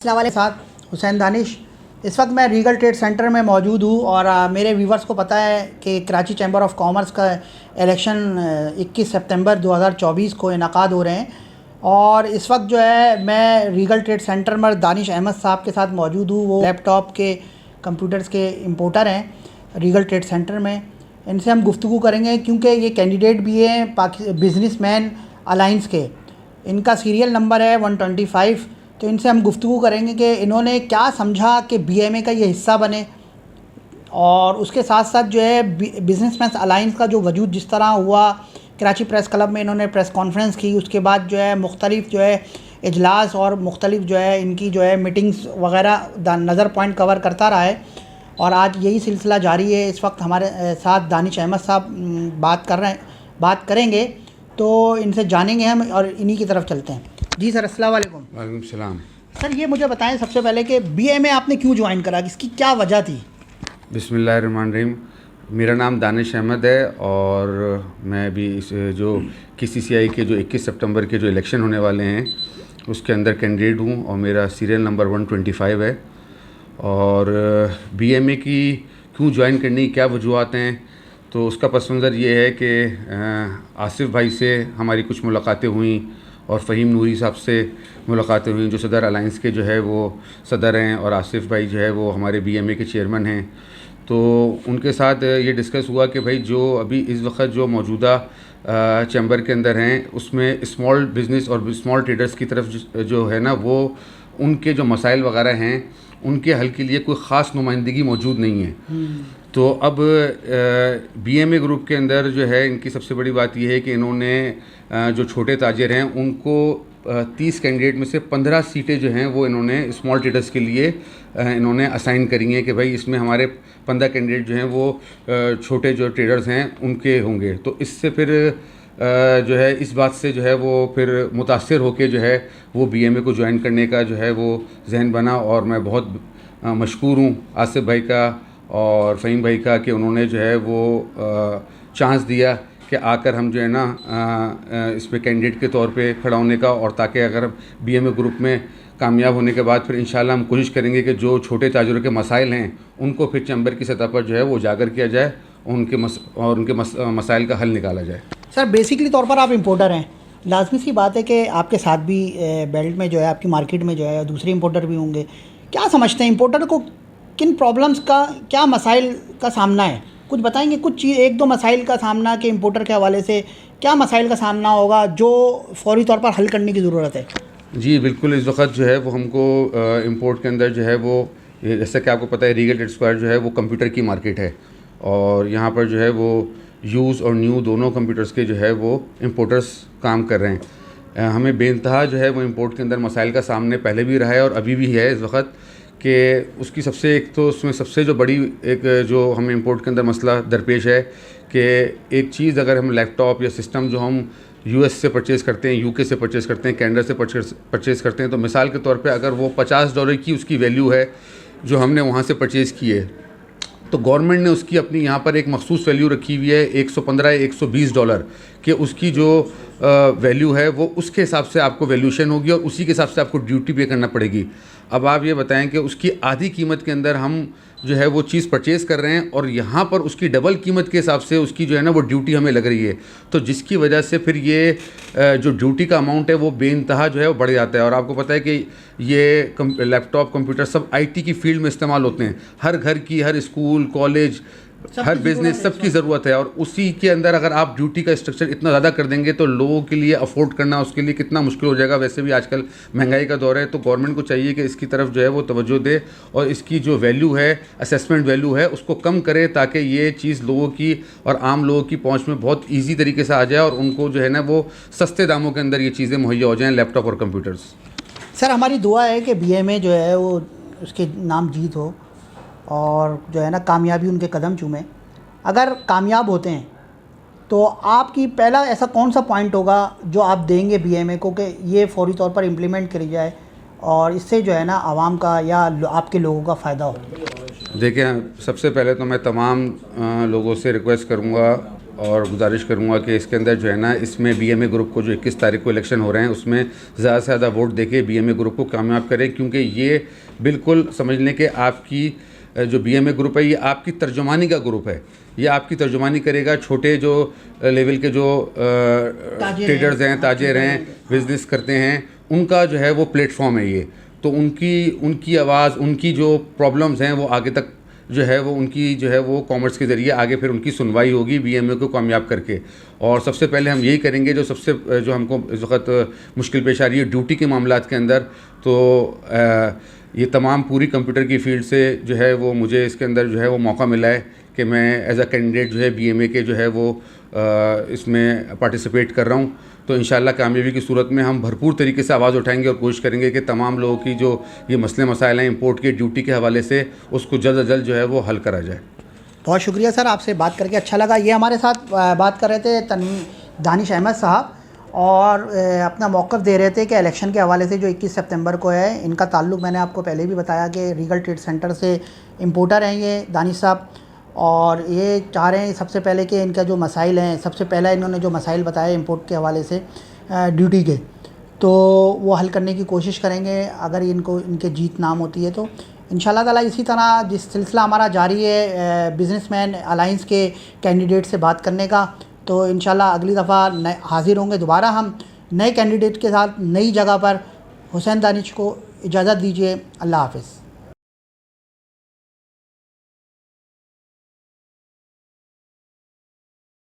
अस्सलाम वालेकुम साथ हुसैन दानिश। इस वक्त मैं रीगल ट्रेड सेंटर में मौजूद हूँ और मेरे व्यूवर्स को पता है कि कराची चैम्बर ऑफ कॉमर्स का इलेक्शन 21 सितंबर 2024 को इनकाद हो रहे हैं और इस वक्त जो है मैं रीगल ट्रेड सेंटर में दानिश अहमद साहब के साथ मौजूद हूँ। वो लैपटॉप के कंप्यूटर्स के इंपोर्टर हैं रीगल ट्रेड सेंटर में। इनसे हम गुफ्तगू करेंगे क्योंकि ये कैंडिडेट भी हैं बिजनेसमैन अलायंस के। इनका सीरियल नंबर है 125। तो इनसे हम गुफ्तगू करेंगे कि इन्होंने क्या समझा कि बीएमए का ये हिस्सा बने और उसके साथ साथ जो है बिजनेसमैन अलायंस का जो वजूद जिस तरह हुआ। कराची प्रेस क्लब में इन्होंने प्रेस कॉन्फ्रेंस की, उसके बाद जो है मुख्तलिफ जो है इजलास और मुख्तलिफ जो है इनकी जो है मीटिंग्स वगैरह नज़र पॉइंट कवर करता रहा है और आज यही सिलसिला जारी है। इस वक्त हमारे साथ दानिश अहमद साहब बात करेंगे, तो इनसे जानेंगे हम और इन्हीं की तरफ चलते हैं। जी सर, अस्सलाम वालेकुम। वालेकुम सलाम। सर ये मुझे बताएं सबसे पहले कि बीएमए आपने क्यों ज्वाइन करा, इसकी क्या वजह थी? बिस्मिल्लाहिर्रहमानिर्रहीम। मेरा नाम दानिश अहमद है और मैं भी इस जो KCCI के जो 21 सितंबर के जो इलेक्शन होने वाले हैं उसके अंदर कैंडिडेट हूँ और मेरा सीरियल नंबर 125 है। और बीएमए की क्यों ज्वाइन करने की क्या वजूहत हैं, तो उसका पस मंज़र ये है कि आसिफ़ भाई से हमारी कुछ मुलाकातें हुई और फ़हीम नूरी साहब से मुलाकातें हुई जो सदर अलायंस के जो है वो सदर हैं और आसिफ़ भाई जो है वो हमारे बीएमए के चेयरमैन हैं। तो उनके साथ ये डिस्कस हुआ कि भाई जो अभी इस वक्त जो मौजूदा चैम्बर के अंदर हैं उसमें स्मॉल बिज़नेस और स्मॉल ट्रेडर्स की तरफ जो है ना वो उनके जो मसाइल वगैरह हैं उनके हल के लिए कोई ख़ास नुमाइंदगी मौजूद नहीं है। तो अब बीएमए ग्रुप के अंदर जो है इनकी सबसे बड़ी बात यह है कि इन्होंने जो छोटे ताजिर हैं उनको 30 कैंडिडेट में से 15 सीटें जो हैं वो इन्होंने स्मॉल ट्रेडर्स के लिए इन्होंने असाइन करी हैं कि भाई इसमें हमारे 15 कैंडिडेट जो हैं वो छोटे जो ट्रेडर्स हैं उनके होंगे। तो इससे फिर जो है इस बात से जो है वो फिर मुतासिर होकर जो है वो बीएमए को ज्वाइन करने का जो है वो जहन बना और मैं बहुत मशकूर हूँ आसिफ़ भाई का और फ़हीम भाई का कि उन्होंने जो है वो चांस दिया कि आकर हम जो है ना इस पे कैंडिडेट के तौर पे खड़ा होने का, और ताकि अगर बीएमए ग्रुप में कामयाब होने के बाद फिर इंशाल्लाह हम कोशिश करेंगे कि जो छोटे ताजिरों के मसाइल हैं उनको फिर चैम्बर की सतह पर जो है वो उजागर किया जाए और उनके मसाइल का हल निकाला जाए। सर बेसिकली तौर पर आप इम्पोर्टर हैं, लाजमी सी बात है कि आपके साथ भी बेल्ट में जो है आपकी मार्केट में जो है दूसरे इम्पोर्टर भी होंगे। क्या समझते हैं इम्पोर्टर को किन प्रॉब्लम्स का, क्या मसाइल का सामना है? कुछ बताएंगे, कुछ चीज़ एक दो मसाइल का सामना के इम्पोर्टर के हवाले से क्या मसाइल का सामना होगा जो फौरी तौर पर हल करने की ज़रूरत है? जी बिल्कुल। इस वक्त जो है वो हमको इंपोर्ट के अंदर जो है वो जैसा कि आपको पता है रीगल ट्रेड स्क्वायर जो है वो कंप्यूटर की मार्केट है और यहाँ पर जो है वो यूज़ और न्यू दोनों कंप्यूटर्स के जो है वो इंपोर्टर्स काम कर रहे हैं। हमें बेइंतहा जो है वो इंपोर्ट के अंदर मसाइल का सामने पहले भी रहा है और अभी भी है इस वक्त कि उसकी सबसे एक तो उसमें सबसे जो बड़ी एक जो हमें इंपोर्ट के अंदर मसला दरपेश है कि एक चीज़ अगर हम लैपटॉप या सिस्टम जो हम यूएस से परचेज़ करते हैं, यूके से परचेज़ करते हैं, कनाडा से परचेज़ करते हैं, तो मिसाल के तौर पे अगर वो $50 की उसकी वैल्यू है जो हमने वहाँ से परचेज़ की है, तो गवर्नमेंट ने उसकी अपनी यहाँ पर एक मखसूस वैल्यू रखी हुई है $115 या $120 कि उसकी जो वैल्यू है वो उसके हिसाब से आपको वैल्यूशन होगी और उसी के हिसाब से आपको ड्यूटी पे करना पड़ेगी। अब आप ये बताएं कि उसकी आधी कीमत के अंदर हम जो है वो चीज़ परचेज़ कर रहे हैं और यहाँ पर उसकी डबल कीमत के हिसाब से उसकी जो है ना वो ड्यूटी हमें लग रही है, तो जिसकी वजह से फिर ये जो ड्यूटी का अमाउंट है वो बेइंतहा जो है वो बढ़ जाता है। और आपको पता है कि ये लैपटॉप कंप्यूटर सब IT की फील्ड में इस्तेमाल होते हैं, हर घर की, हर स्कूल कॉलेज हर बिज़नेस सबकी ज़रूरत है और उसी के अंदर अगर आप ड्यूटी का स्ट्रक्चर इतना ज़्यादा कर देंगे तो लोगों के लिए अफोर्ड करना उसके लिए कितना मुश्किल हो जाएगा। वैसे भी आजकल महंगाई का दौर है, तो गवर्नमेंट को चाहिए कि इसकी तरफ जो है वो तवज्जो दे और इसकी जो वैल्यू है, असेसमेंट वैल्यू है, उसको कम करे ताकि ये चीज़ लोगों की और आम लोगों की पहुँच में बहुत ईजी तरीके से आ जाए और उनको जो है ना वो सस्ते दामों के अंदर ये चीज़ें मुहैया हो जाएँ, लैपटॉप और कंप्यूटर्स। सर हमारी दुआ है कि बीएमए जो है वो उसके नाम जीत हो और जो है ना कामयाबी उनके कदम चूमें। अगर कामयाब होते हैं तो आपकी पहला ऐसा कौन सा पॉइंट होगा जो आप देंगे बीएमए को कि ये फौरी तौर पर इम्प्लीमेंट करी जाए और इससे जो है ना आवाम का या आपके लोगों का फ़ायदा हो? देखिए, सबसे पहले तो मैं तमाम लोगों से रिक्वेस्ट करूँगा और गुजारिश करूँगा कि इसके अंदर जो है ना, इसमें बीएमए ग्रुप को जो 21 तारीख को इलेक्शन हो रहे हैं उसमें ज़्यादा से ज़्यादा वोट देके बीएमए ग्रुप को कामयाब करें, क्योंकि ये बिल्कुल समझ लें कि आपकी जो बीएमए ग्रुप है ये आपकी तर्जुमानी का ग्रुप है। ये आपकी तर्जुमानी करेगा। छोटे जो लेवल के जो ट्रेडर्स हैं, ताजिर हैं, बिज़नेस करते हैं, उनका जो है वो प्लेटफॉर्म है ये। तो उनकी आवाज़, उनकी जो प्रॉब्लम्स हैं वो आगे तक जो है वो उनकी जो है वो कॉमर्स के ज़रिए आगे फिर उनकी सुनवाई होगी बीएमए को कामयाब करके। और सबसे पहले हम यही करेंगे जो हमको इस वक्त मुश्किल पेश आ रही है ड्यूटी के मामलात के अंदर। तो ये तमाम पूरी कंप्यूटर की फ़ील्ड से जो है वो मुझे इसके अंदर जो है वो मौका मिला है कि मैं एज अ कैंडिडेट जो है बीएमए के जो है वो इसमें पार्टिसिपेट कर रहा हूँ। तो इंशाल्लाह कामयाबी की सूरत में हम भरपूर तरीके से आवाज़ उठाएंगे और कोशिश करेंगे कि तमाम लोगों की जो ये मसले मसाइल हैं इंपोर्ट के ड्यूटी के हवाले से, उसको जल्द अज जल्द जो है वो हल करा जाए। बहुत शुक्रिया सर, आपसे बात करके अच्छा लगा। ये हमारे साथ बात कर रहे थे दानिश अहमद साहब, और अपना मौक़िफ़ दे रहे थे कि इलेक्शन के हवाले से जो 21 सितंबर को है, इनका ताल्लुक़ मैंने आपको पहले भी बताया कि रीगल ट्रेड सेंटर से इंपोर्टर हैं ये दानिश साहब, और ये चाह रहे हैं सबसे पहले कि इनका जो मसाइल हैं, सबसे पहला इन्होंने जो मसाइल बताए इंपोर्ट के हवाले से ड्यूटी के, तो वो हल करने की कोशिश करेंगे अगर इनके जीत नाम होती है तो इंशाल्लाह ताला। इसी तरह जिस सिलसिला हमारा जारी है बिजनेसमैन अलायंस के कैंडिडेट से बात करने का, तो इंशाल्लाह अगली दफ़ा हाज़िर होंगे दोबारा हम नए कैंडिडेट के साथ नई जगह पर। हुसैन दानिश को इजाज़त दीजिए। अल्लाह हाफ़िज़।